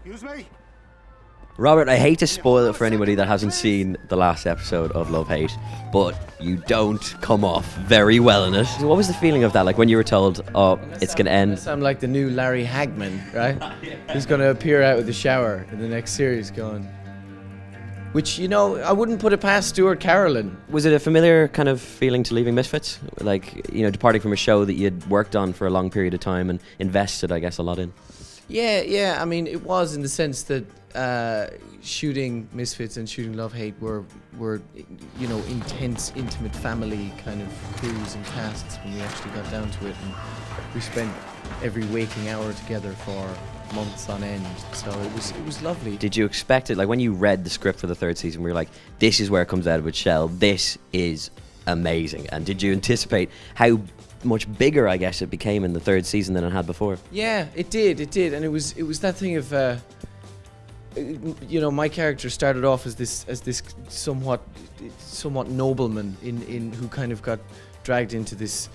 Excuse me? Robert, I hate to spoil it for anybody that hasn't seen the last episode of Love Hate, but you don't come off very well in it. What was the feeling of that? Like when you were told, oh, it's going to end? I'm like the new Larry Hagman, right? He's going to appear out of the shower in the next series going... Which, you know, I wouldn't put it past Stuart Carolyn. Was it a familiar kind of feeling to leaving Misfits? Like, you know, departing from a show that you'd worked on for a long period of time and invested, I guess, a lot in? Yeah. I mean, it was in the sense that shooting Misfits and shooting Love Hate were you know, intense, intimate family kind of crews and casts when we actually got down to it, and we spent every waking hour together for months on end. So it was lovely. Did you expect it? Like when you read the script for the third season, we were like, this is where it comes out with Shell. This is amazing. And did you anticipate how much bigger, I guess, it became in the third season than it had before? Yeah, it did, and it was that thing of, you know, my character started off as this somewhat nobleman in who kind of got dragged into this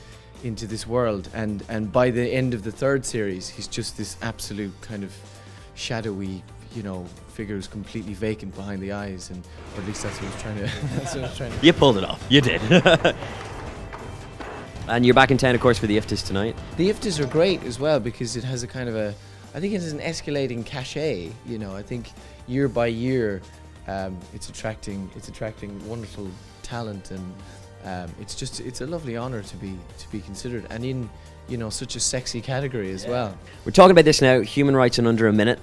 world, and by the end of the third series, he's just this absolute kind of shadowy, you know, figure who's completely vacant behind the eyes, or at least that's what I was trying to. That's what I was trying to. You pulled it off. You did. And you're back in town, of course, for the IFTAs tonight. The IFTAs are great as well because it has a kind of a, I think it has an escalating cachet. You know, I think year by year, it's attracting wonderful talent, and it's a lovely honour to be considered, and in, you know, such a sexy category as well. We're talking about this now, human rights in under a minute.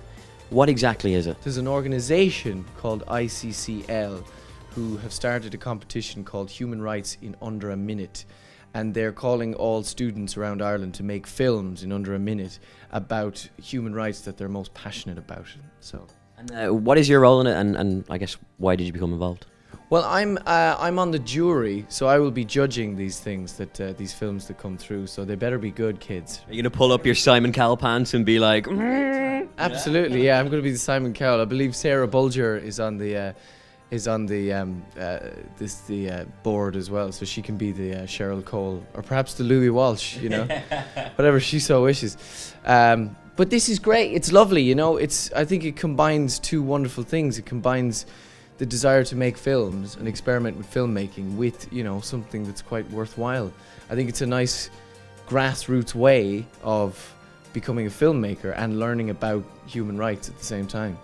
What exactly is it? There's an organisation called ICCL who have started a competition called Human Rights in Under a Minute. And they're calling all students around Ireland to make films in under a minute about human rights that they're most passionate about. So, and what is your role in it, and I guess why did you become involved? Well, I'm on the jury, so I will be judging these things these films that come through. So they better be good, kids. Are you gonna pull up your Simon Cowell pants and be like? Absolutely, yeah. I'm gonna be the Simon Cowell. I believe Sarah Bulger is on the. Board as well, so she can be the Cheryl Cole, or perhaps the Louis Walsh, you know, whatever she so wishes. But this is great. It's lovely, you know. I think it combines two wonderful things. It combines the desire to make films and experiment with filmmaking with, you know, something that's quite worthwhile. I think it's a nice grassroots way of becoming a filmmaker and learning about human rights at the same time.